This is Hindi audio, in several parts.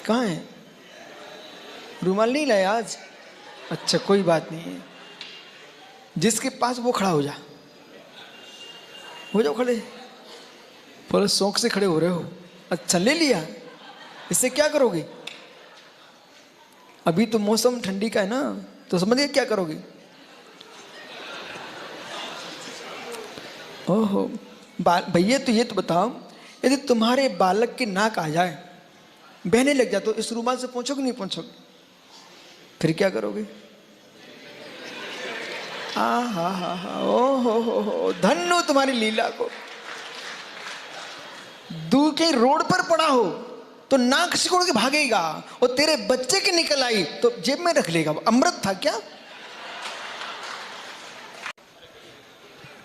कहाँ है? रुमाल नहीं लाया आज? अच्छा कोई बात नहीं है, जिसके पास वो खड़ा हो जा, हो जाओ खड़े। बोलो शौक से खड़े हो रहे हो, अच्छा ले लिया, इससे क्या करोगे? अभी तो मौसम ठंडी का है ना, तो समझिए क्या करोगे। ओहो भैया, तो ये तो बताओ, यदि तुम्हारे बालक की नाक आ जाए, बहने लग जाए, तो इस रुमाल से पहुंचोगे नहीं पहुंचोगे? फिर क्या करोगे? हा, ओ हो, धन्य तुम्हारी लीला को। दूर के रोड पर पड़ा हो तो नाक सिकोड़ के भागेगा, और तेरे बच्चे की निकल आई तो जेब में रख लेगा। अमृत था क्या?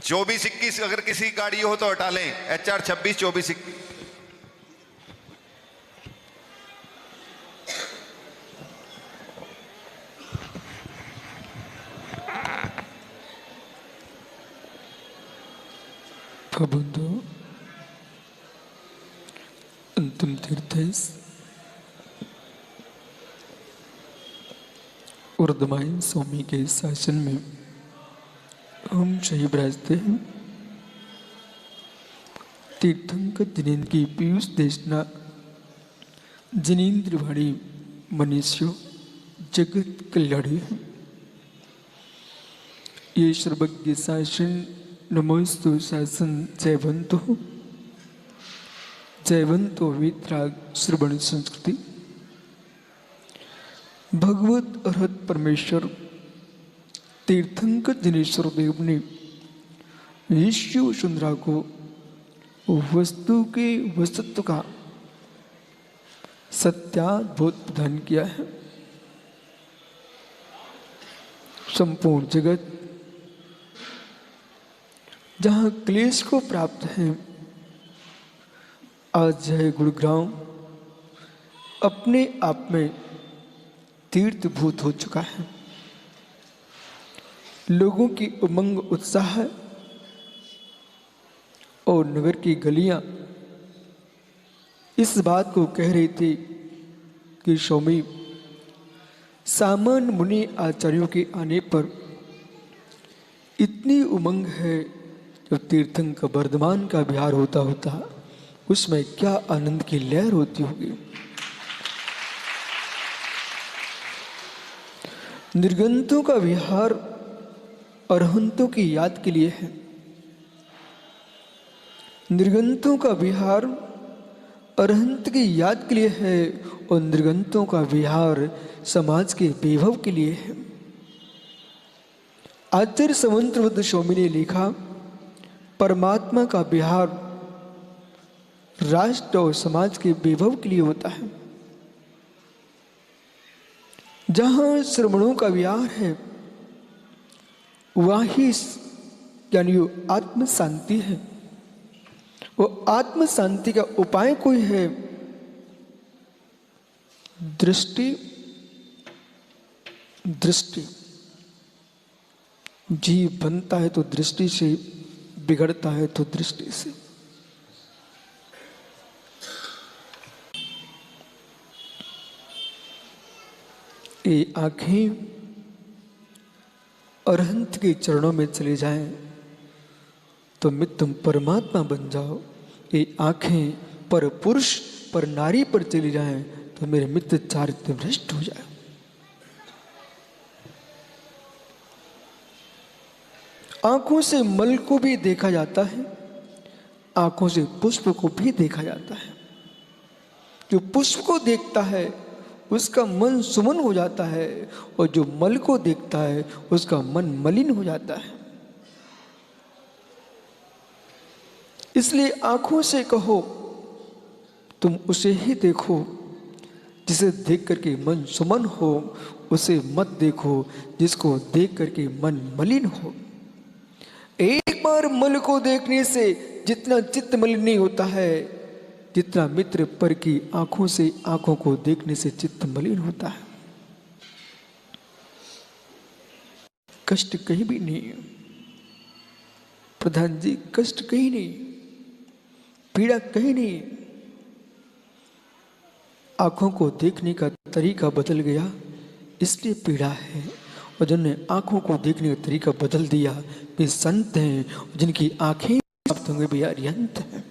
2421 अगर किसी की गाड़ी हो तो हटा लें, HR 2624। प्रबंधो अंतिम तीर्थ उर्दमाइन स्वामी के शासन में हम शही विराजते हैं। तीर्थंकर जिनेन्द्र की पीयूष देशना जिनेन्द्र भाड़ी मनुष्यों जगत कल्याणी है। ये सर्वज्ञ शासन नमोस्तु शासन जयवंतो वितराग श्रवण संस्कृति। भगवत अर्हत परमेश्वर तीर्थंकर दिनेश्वर देव ने यीशु सुंदरा को वस्तु के वस्तुत्व का सत्याद्भुत प्रदान किया है। संपूर्ण जगत जहाँ क्लेश को प्राप्त है, आज यह गुरुग्राम अपने आप में तीर्थभूत हो चुका है। लोगों की उमंग उत्साह और नगर की गलियां इस बात को कह रही थी कि स्वामी सामान्य मुनि आचार्यों के आने पर इतनी उमंग है, जब तीर्थंकर वर्धमान का विहार होता उसमें क्या आनंद की लहर होती होगी। निर्गंतों का विहार अरहंतों की याद के लिए है। निर्गंतों का विहार अरहंत की याद के लिए है, और निर्गंतों का विहार समाज के वैभव के लिए है। आचार्य समंतबुद्ध स्वामी ने लिखा, परमात्मा का विहार राष्ट्र और समाज के वैभव के लिए होता है। जहां श्रमणों का विहार है, वही यानी आत्म शांति है। वो आत्म शांति का उपाय कोई है? दृष्टि। जीव बनता है तो दृष्टि से, बिगड़ता है तो दृष्टि से। ये आंखें अरहंत के चरणों में चले जाएं तो तुम परमात्मा बन जाओ। ये आंखें पर पुरुष पर नारी पर चली जाएं तो मेरे मित्र चारित्र भ्रष्ट हो जाए। आंखों से मल को भी देखा जाता है, आंखों से पुष्प को भी देखा जाता है। जो पुष्प को देखता है उसका मन सुमन हो जाता है, और जो मल को देखता है उसका मन मलिन हो जाता है। इसलिए आंखों से कहो, तुम उसे ही देखो जिसे देख करके मन सुमन हो, उसे मत देखो जिसको देख करके मन मलिन हो। एक बार मल को देखने से जितना चित्त मलिन नहीं होता है, जितना मित्र पर की आंखों से आंखों को देखने से चित्त मलिन होता है। कष्ट कहीं भी नहीं है प्रधान जी, कष्ट कहीं नहीं, पीड़ा कहीं नहीं। आंखों को देखने का तरीका बदल गया, इसलिए पीड़ा है। और जिन्होंने आंखों को देखने का तरीका बदल दिया वे संत हैं, जिनकी आंखें प्राप्त होंगे वे अरिहंत हैं।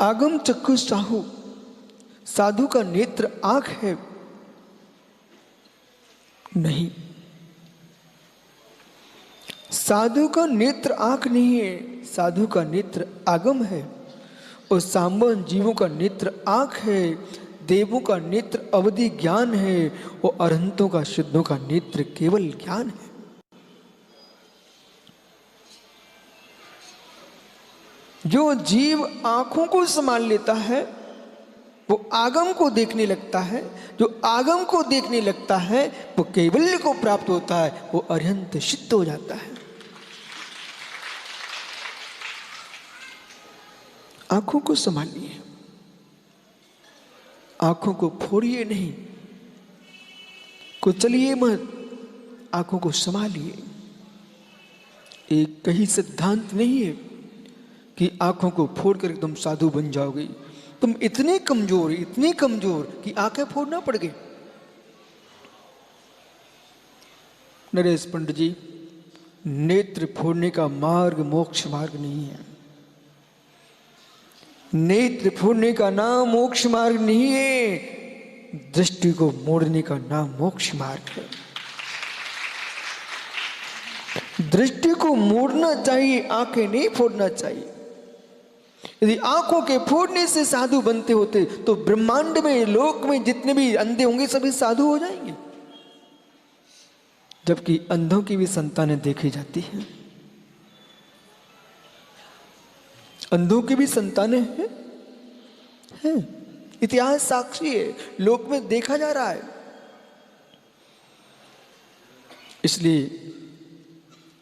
आगम चक्षु साहू, साधु का नेत्र आंख है? नहीं, साधु का नेत्र आंख नहीं है, साधु का नेत्र आगम है। और सांबन जीवों का नेत्र आंख है, देवों का नेत्र अवधि ज्ञान है, और अरहंतों का शुद्धों का नेत्र केवल ज्ञान है। जो जीव आंखों को संभाल लेता है वो आगम को देखने लगता है, जो आगम को देखने लगता है वो कैवल्य को प्राप्त होता है, वो अरिहंत सिद्ध हो जाता है। आंखों को संभालिए, आंखों को फोड़िए नहीं, कुचलिए मत, आंखों को संभालिए। एक कहीं सिद्धांत नहीं है कि आंखों को फोड़कर एकदम साधु बन जाओगे। तुम इतने कमजोर कि आंखें फोड़ना पड़ गई। नरेश पंडित जी, नेत्र फोड़ने का मार्ग मोक्ष मार्ग नहीं है। नेत्र फोड़ने का नाम मोक्ष मार्ग नहीं है, दृष्टि को मोड़ने का नाम मोक्ष मार्ग है। दृष्टि को मोड़ना चाहिए, आंखें नहीं फोड़ना चाहिए। यदि आंखों के फोड़ने से साधु बनते होते तो ब्रह्मांड में, लोक में जितने भी अंधे होंगे सभी साधु हो जाएंगे। जबकि अंधों की भी संतानें देखी जाती हैं, अंधों की भी संतानें हैं। इतिहास साक्षी है, लोक में देखा जा रहा है। इसलिए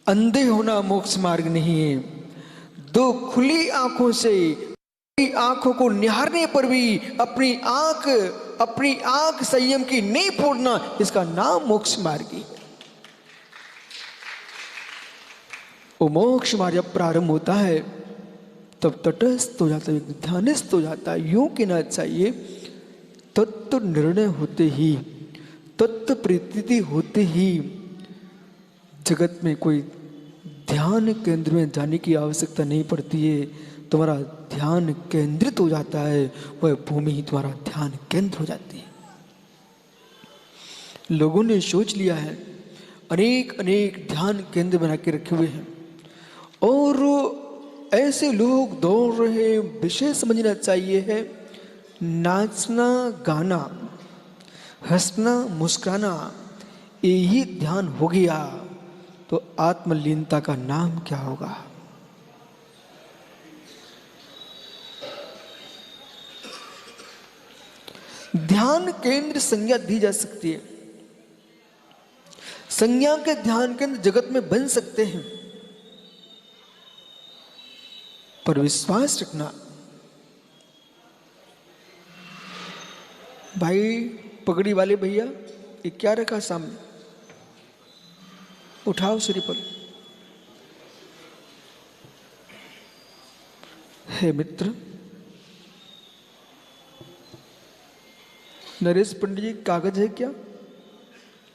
अंधे होना मोक्ष मार्ग नहीं है। दो खुली आंखों से, आंखों को निहारने पर भी अपनी आंख संयम की नहीं फोड़ना, इसका नाम मोक्ष मार्ग है। वो मोक्ष मार्ग जब प्रारंभ होता है तब तटस्थ हो जाता है, ध्यानस्थ हो जाता है। यूं कहना चाहिए, तत्व निर्णय होते ही, तत्व प्रीति होते ही जगत में कोई ध्यान केंद्र में जाने की आवश्यकता नहीं पड़ती है। तुम्हारा ध्यान केंद्रित हो जाता है, वह भूमि ही तुम्हारा ध्यान केंद्र हो जाती है। लोगों ने सोच लिया है, अनेक अनेक ध्यान केंद्र बना के रखे हुए हैं और ऐसे लोग दौड़ रहे हैं। विषय समझना चाहिए है, नाचना गाना, हंसना मुस्कुराना, यही ध्यान हो गया तो आत्मलीनता का नाम क्या होगा? ध्यान केंद्र संज्ञा दी जा सकती है, संज्ञा के ध्यान केंद्र जगत में बन सकते हैं, पर विश्वास रखना। भाई पगड़ी वाले भैया, ये क्या रखा सामने? उठाओ श्रीफल। हे मित्र, नरेश पंडित जी कागज है क्या?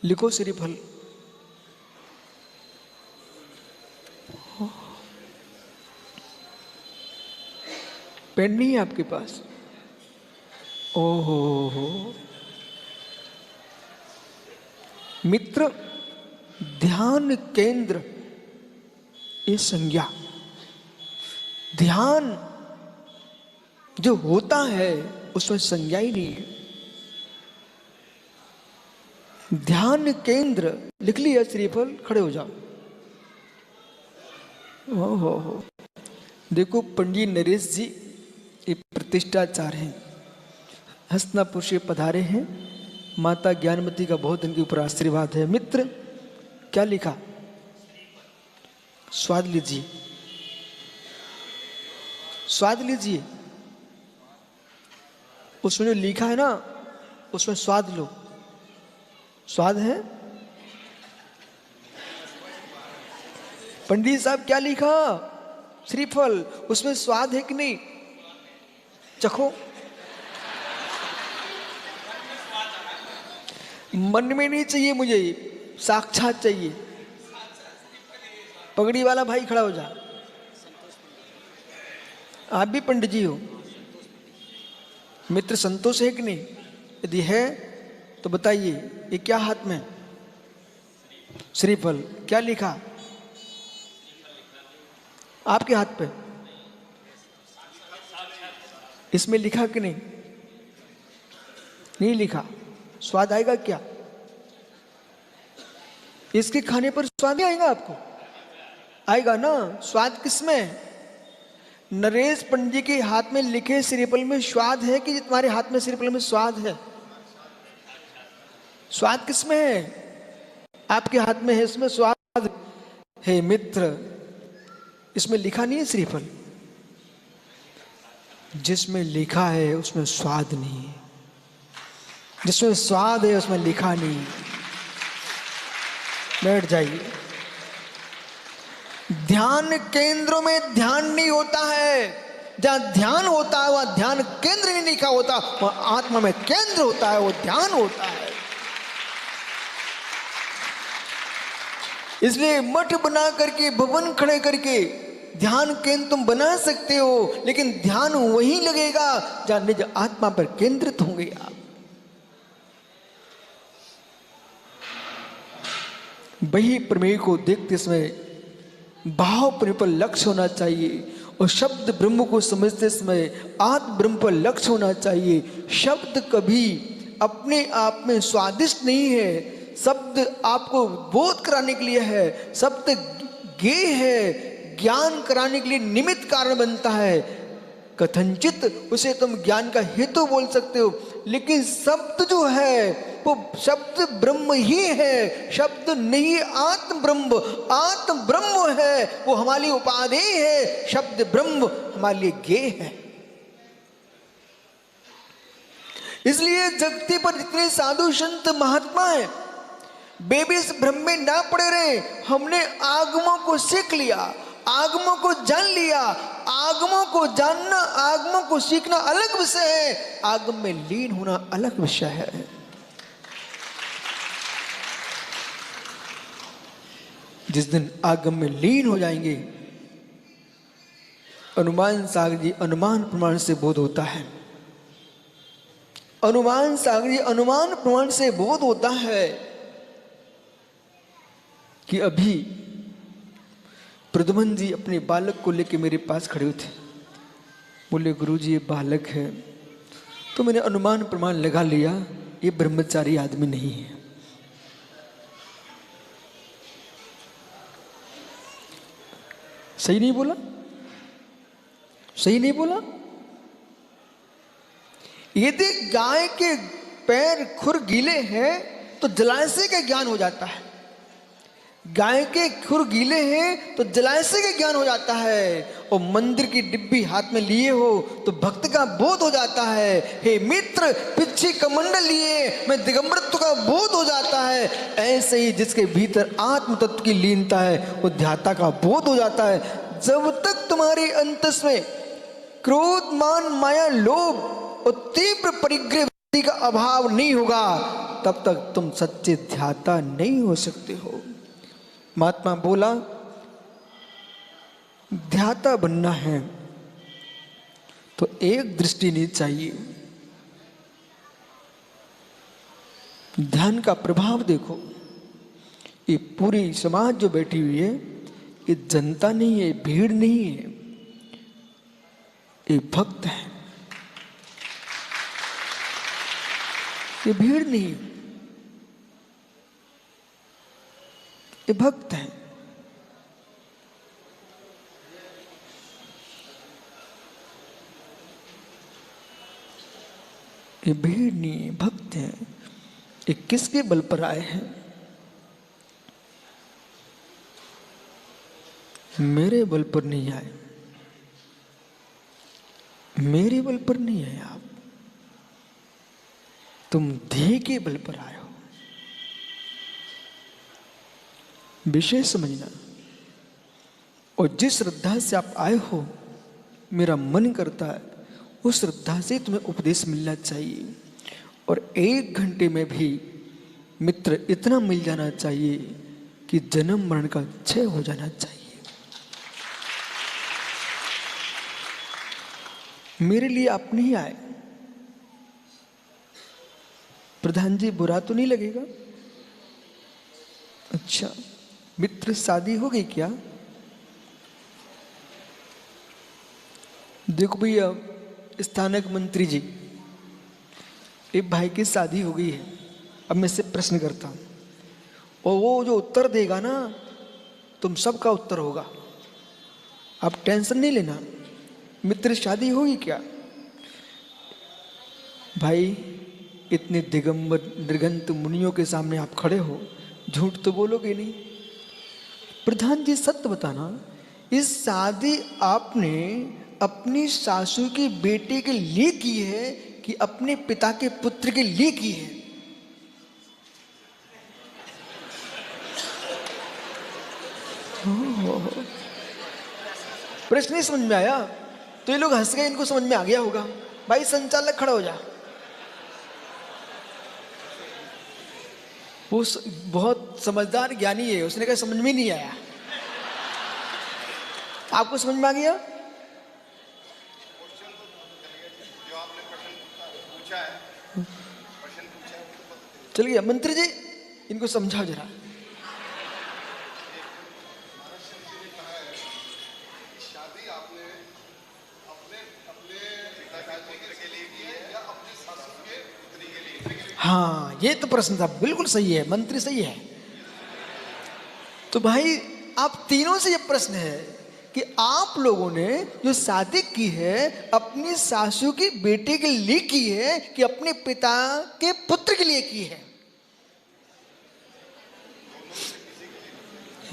लिखो श्रीफल। पेन नहीं है आपके पास? ओहो हो मित्र, ध्यान केंद्र ये संज्ञा, ध्यान जो होता है उसमें संज्ञा ही नहीं है। ध्यान केंद्र लिख लिया श्रीफल, खड़े हो जाओ। ओहो, देखो पंडित नरेश जी ये प्रतिष्ठाचार हैं, हस्तिनापुर से पधारे हैं। माता ज्ञानमती का बहुत इनके ऊपर आशीर्वाद है। मित्र क्या लिखा? स्वाद लीजिए, स्वाद लीजिए। उसमें जो लिखा है ना, उसमें स्वाद लो। स्वाद है? पंडित साहब क्या लिखा? श्रीफल, उसमें स्वाद है कि नहीं? चखो। मन में नहीं चाहिए मुझे, साक्षात चाहिए। पगड़ी वाला भाई खड़ा हो जा। आप भी पंडित जी हो। मित्र संतोष है कि नहीं? यदि है तो बताइए, ये क्या हाथ में? श्रीफल। क्या लिखा आपके हाथ पे? इसमें लिखा कि नहीं? नहीं लिखा। स्वाद आएगा क्या? इसके खाने पर स्वाद नहीं आएगा आपको? आएगा ना। स्वाद किसमें? नरेश पंडित के हाथ में लिखे श्रीफल में स्वाद है कि तुम्हारे हाथ में श्रीफल में स्वाद है? स्वाद किसमें है? आपके हाथ में है, इसमें स्वाद है। मित्र, इसमें लिखा नहीं है श्रीफल। जिसमें लिखा है उसमें स्वाद नहीं है, जिसमें स्वाद है उसमें लिखा नहीं। बैठ जाइए। ध्यान केंद्रों में ध्यान नहीं होता है। जहां ध्यान होता है वहां ध्यान केंद्र नहीं लिखा होता, वहां आत्मा में केंद्र होता है, वो ध्यान होता है। इसलिए मठ बना करके, भवन खड़े करके ध्यान केंद्र तुम बना सकते हो, लेकिन ध्यान वहीं लगेगा जहां निज आत्मा पर केंद्रित होंगे आप। वही प्रमेय को देखते समय भाव प्रमेय पर लक्ष्य होना चाहिए, और शब्द ब्रह्म को समझते समय आत्म ब्रह्म पर लक्ष्य होना चाहिए। शब्द कभी अपने आप में स्वादिष्ट नहीं है। शब्द आपको बोध कराने के लिए है। शब्द ज्ञेय है, ज्ञान कराने के लिए निमित्त कारण बनता है। कथनचित उसे तुम ज्ञान का हेतु बोल सकते हो, लेकिन शब्द जो है वो शब्द ब्रह्म ही है। शब्द नहीं आत्म ब्रह्म। आत्म ब्रह्म है, वो हमारी उपादेय है। शब्द ब्रह्म हमारे लिए ज्ञेय है। इसलिए जगती पर जितने साधु संत महात्मा हैं, वे भी इस भ्रम में ना पड़े रहे। हमने आगमों को सीख लिया, आगमों को जान लिया। आगमों को जानना, आगमों को सीखना अलग विषय है, आगम में लीन होना अलग विषय है। जिस दिन आगम में लीन हो जाएंगे, अनुमान सागर जी अनुमान प्रमाण से बोध होता है। अनुमान सागर जी अनुमान प्रमाण से बोध होता है कि अभी प्रद्युम्न जी अपने बालक को लेकर मेरे पास खड़े थे। बोले गुरुजी ये बालक है। तो मैंने अनुमान प्रमाण लगा लिया, ये ब्रह्मचारी आदमी नहीं है। सही नहीं बोला? सही नहीं बोला? यदि गाय के पैर खुर गीले हैं तो जलाशय का ज्ञान हो जाता है। गाय के खुर गीले हैं तो जलाशय का ज्ञान हो जाता है। और मंदिर की डिब्बी हाथ में लिए हो तो भक्त का बोध हो जाता है। हे मित्र, पीछे कमंडल लिए मैं दिगंबरत्व का बोध हो जाता है। ऐसे ही जिसके भीतर आत्म तत्व की लीनता है वो ध्याता का बोध हो जाता है। जब तक तुम्हारे अंतस में क्रोध, मान, माया, लोभ और तीव्र परिग्रह का अभाव नहीं होगा, तब तक तुम सच्चे ध्याता नहीं हो सकते हो। महात्मा बोला, ध्याता बनना है तो एक दृष्टि नहीं चाहिए। ध्यान का प्रभाव देखो। ये पूरी समाज जो बैठी हुई है, ये जनता नहीं है, भीड़ नहीं है, ये भक्त है। ये भीड़ नहीं, ये भक्त है। ये भीड़ नहीं है, भक्त है। ये किसके बल पर आए हैं? मेरे बल पर नहीं आए, मेरे बल पर नहीं आए आप। तुम ध्येय के बल पर आए हो। विषय समझना, और जिस श्रद्धा से आप आए हो, मेरा मन करता है उस श्रद्धा से तुम्हें उपदेश मिलना चाहिए। और 1 घंटे में भी मित्र इतना मिल जाना चाहिए कि जन्म मरण का क्षय हो जाना चाहिए। मेरे लिए आप नहीं आए। प्रधान जी, बुरा तो नहीं लगेगा? अच्छा, मित्र शादी हो गई क्या? देखो भैया, स्थानक मंत्री जी, एक भाई की शादी हो गई है। अब मैं इससे प्रश्न करता हूं, और वो जो उत्तर देगा ना, तुम सबका उत्तर होगा। आप टेंशन नहीं लेना। मित्र, शादी होगी क्या? भाई, इतने दिगंबर निर्गंत मुनियों के सामने आप खड़े हो, झूठ तो बोलोगे नहीं। प्रधान जी, सत्य बताना, इस शादी आपने अपनी सासू की बेटे के लिए की है कि अपने पिता के पुत्र के लिए की है? प्रश्न नहीं समझ में आया तो ये लोग हंस गए, इनको समझ में आ गया होगा। भाई संचालक खड़ा हो जा। वो बहुत समझदार ज्ञानी है, उसने कहा समझ में नहीं आया। आपको समझ में आ गया? चल गया। मंत्री जी, इनको समझाओ जरा। हाँ, ये तो प्रश्न था, बिल्कुल सही है, मंत्री सही है। तो भाई, आप तीनों से ये प्रश्न है कि आप लोगों ने जो शादी की है अपनी सासू की बेटे के लिए की है कि अपने पिता के पुत्र के लिए की है?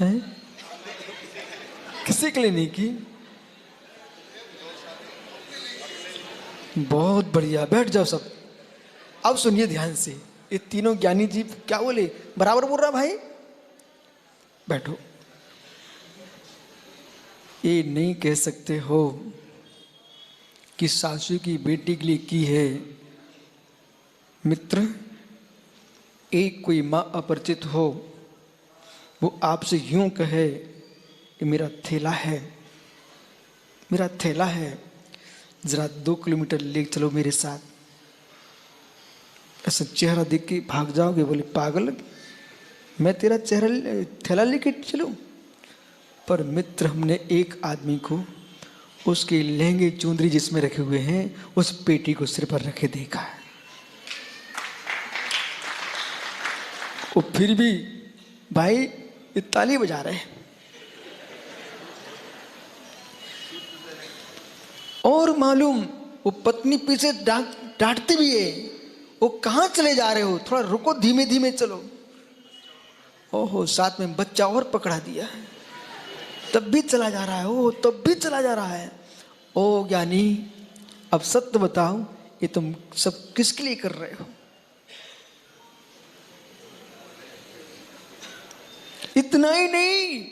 हैं? किसी के लिए नहीं की? बहुत बढ़िया, बैठ जाओ सब। अब सुनिए ध्यान से, ये तीनों ज्ञानी जी क्या बोले, बराबर बोल रहा भाई। बैठो। ये नहीं कह सकते हो कि सासू की बेटी के लिए की है। मित्र, एक कोई माँ अपरिचित हो, वो आपसे यूं कहे कि मेरा थैला है, मेरा थैला है, जरा 2 किलोमीटर ले चलो मेरे साथ। ऐसा चेहरा देख के भाग जाओगे? बोले पागल, मैं तेरा चेहरा थैला लेके चलूं? पर मित्र, हमने एक आदमी को उसके लहंगे चुंदरी जिसमें रखे हुए हैं उस पेटी को सिर पर रखे देखा है। वो फिर भी भाई ये ताली बजा रहे हैं। और मालूम, वो पत्नी पीछे डांटती भी है, वो कहाँ चले जा रहे हो, थोड़ा रुको, धीमे धीमे चलो। ओहो, साथ में बच्चा और पकड़ा दिया है, तब भी चला जा रहा है। ओ, तब भी चला जा रहा है। ओ ज्ञानी, अब सत्य बताओ, ये तुम सब किसके लिए कर रहे हो? इतना ही नहीं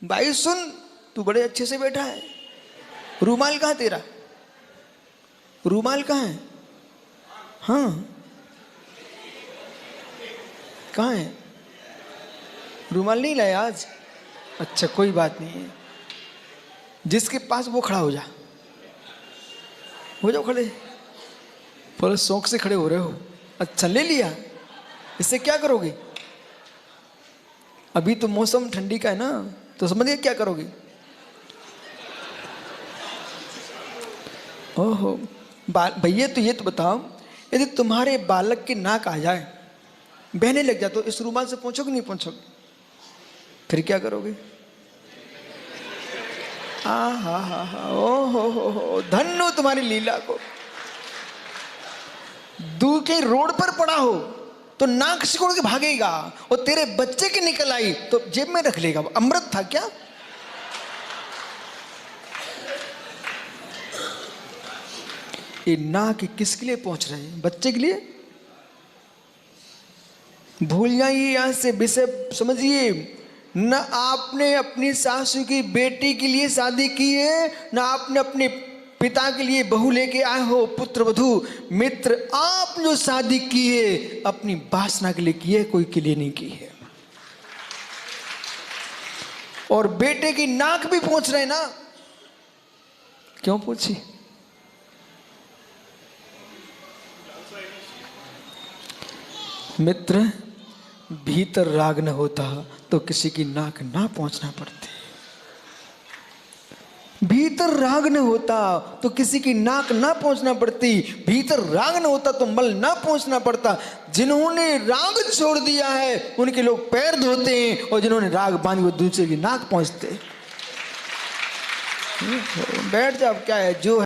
भाई, सुन, तू बड़े अच्छे से बैठा है, रूमाल कहाँ तेरा? रूमाल कहाँ है? हाँ, कहाँ है? रूमाल नहीं लाया आज? अच्छा, कोई बात नहीं है। जिसके पास वो खड़ा हो जा, हो जाओ खड़े। पर शौक से खड़े हो रहे हो। अच्छा, ले लिया, इससे क्या करोगे? अभी तो मौसम ठंडी का है ना, तो समझिए क्या करोगे। ओहो भैया, तो ये तो बताओ, यदि तुम्हारे बालक की नाक आ जाए, बहने लग जाए, तो इस रूमाल से पहुंचोगे नहीं पहुंचोगे? फिर क्या करोगे? हा, ओ हो, धन्य तुम्हारी लीला को। दूर के रोड पर पड़ा हो तो नाक सिकोड़ के भागेगा, और तेरे बच्चे की निकल आई तो जेब में रख लेगा। अमृत था क्या? ये नाक किसके लिए पहुंच रहे हैं? बच्चे के लिए? भूल जाइए, यहां से विषय समझिए। न आपने अपनी सासू की बेटी के लिए शादी की है, न आपने अपने पिता के लिए बहू लेके आए हो, पुत्र वधू। मित्र, आप जो शादी की है अपनी वासना के लिए की है, कोई के लिए नहीं की है। और बेटे की नाक भी पूछ रहे ना, क्यों पूछी? मित्र, भीतर राग न होता तो किसी की नाक ना पहुंचना पड़ती। भीतर राग न होता तो किसी की नाक ना पहुंचना पड़ती। भीतर राग न होता तो मल ना पहुंचना पड़ता। जिन्होंने राग छोड़ दिया है उनके लोग पैर धोते हैं, और जिन्होंने राग बांधी वो दूसरे की नाक पहुंचते। बैठ जाओ, क्या है जो है।